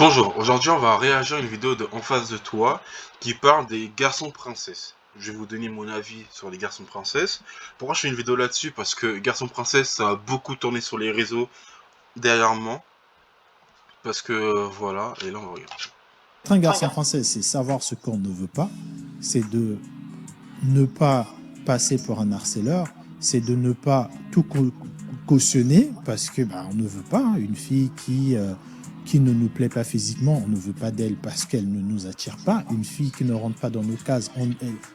Bonjour, aujourd'hui on va réagir à une vidéo de En face de toi qui parle des garçons princesses. Je vais vous donner mon avis sur les garçons princesses. Pourquoi je fais une vidéo là-dessus? Parce que garçons princesses ça a beaucoup tourné sur les réseaux dernièrement. Parce que voilà, et là on va regarder. Être un garçon français, c'est savoir ce qu'on ne veut pas, c'est de ne pas passer pour un harceleur, c'est de ne pas tout cautionner parce que on ne veut pas une fille qui ne nous plaît pas physiquement, on ne veut pas d'elle parce qu'elle ne nous attire pas. Une fille qui ne rentre pas dans nos cases,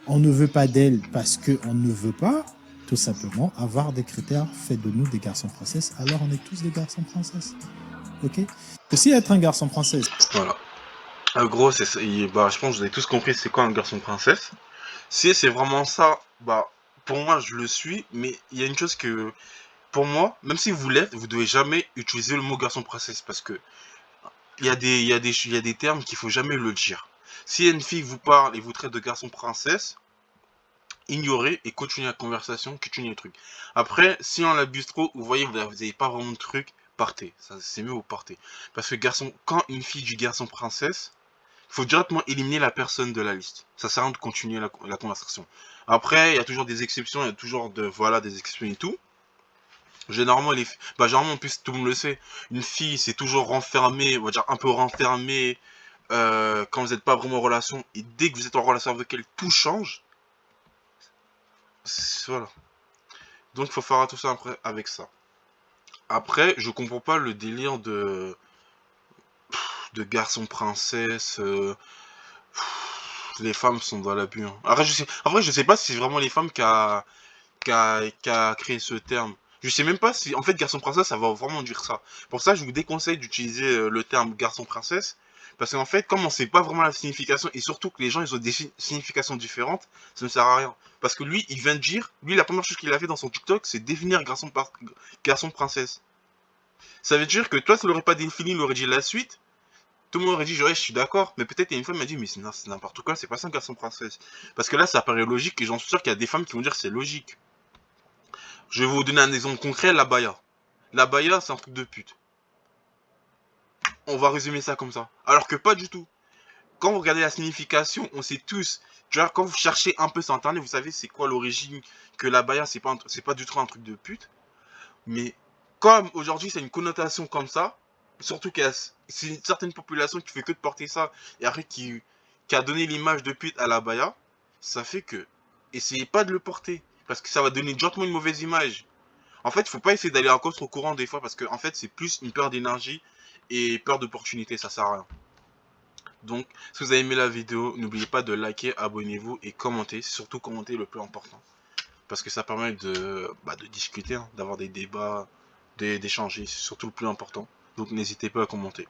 on ne veut pas d'elle parce qu'on ne veut pas. Tout simplement, avoir des critères fait de nous des garçons princesses, alors on est tous des garçons princesses. Ok? Aussi, être un garçon princesse. Voilà. Gros, bah, je pense que vous avez tous compris c'est quoi un garçon princesse. Si c'est vraiment ça, bah, pour moi je le suis, mais il y a une chose que, pour moi, même si vous l'êtes, vous devez jamais utiliser le mot garçon princesse parce que il y a des termes qu'il faut jamais le dire. Si une fille vous parle et vous traite de garçon princesse, ignorez et continuez la conversation, continuez le truc. Après, si on l'abuse trop, vous voyez, vous n'avez pas vraiment de truc, partez. C'est mieux vous partez. Parce que quand une fille dit garçon princesse, il faut directement éliminer la personne de la liste. Ça sert à rien de continuer la conversation. Après, il y a toujours des exceptions, il y a toujours voilà, des exceptions et tout. Généralement, en plus, tout le monde le sait, une fille, c'est toujours renfermée, on va dire un peu renfermée, quand vous n'êtes pas vraiment en relation, et dès que vous êtes en relation avec elle, tout change. Voilà. Donc il faut faire attention après avec ça. Après, je comprends pas le délire de garçon princesse. Les femmes sont dans l'abus. Hein. Après, je sais pas si c'est vraiment les femmes qui a créé ce terme. Je sais même pas si, en fait, garçon princesse, ça va vraiment dire ça. Pour ça, je vous déconseille d'utiliser le terme garçon princesse. Parce qu'en fait, comme on sait pas vraiment la signification, et surtout que les gens, ils ont des significations différentes, ça ne sert à rien. Parce que lui, il vient de dire, lui, la première chose qu'il a fait dans son TikTok, c'est définir garçon princesse. Ça veut dire que toi, ça l'aurait pas défini, il aurait dit la suite, tout le monde aurait dit, ouais, je suis d'accord, mais peut-être il y a une femme qui m'a dit, mais c'est n'importe quoi, c'est pas ça un garçon princesse. Parce que là, ça paraît logique, et j'en suis sûr qu'il y a des femmes qui vont dire que c'est logique. Je vais vous donner un exemple concret, la baya. La baya, c'est un truc de pute. On va résumer ça comme ça. Alors que pas du tout. Quand vous regardez la signification, on sait tous. Tu vois, quand vous cherchez un peu sur internet, vous savez c'est quoi l'origine que la baya, c'est pas du tout un truc de pute. Mais comme aujourd'hui, c'est une connotation comme ça, surtout qu'il y a c'est une certaine population qui fait que de porter ça, et après qui a donné l'image de pute à la baya, ça fait que essayez pas de le porter. Parce que ça va donner gentiment une mauvaise image. En fait, faut pas essayer d'aller à contre-courant des fois parce que en fait, c'est plus une peur d'énergie et peur d'opportunité, ça sert à rien. Donc, si vous avez aimé la vidéo, n'oubliez pas de liker, abonnez-vous et commenter, surtout commenter le plus important. Parce que ça permet de discuter, hein, d'avoir des débats, d'échanger, c'est surtout le plus important. Donc n'hésitez pas à commenter.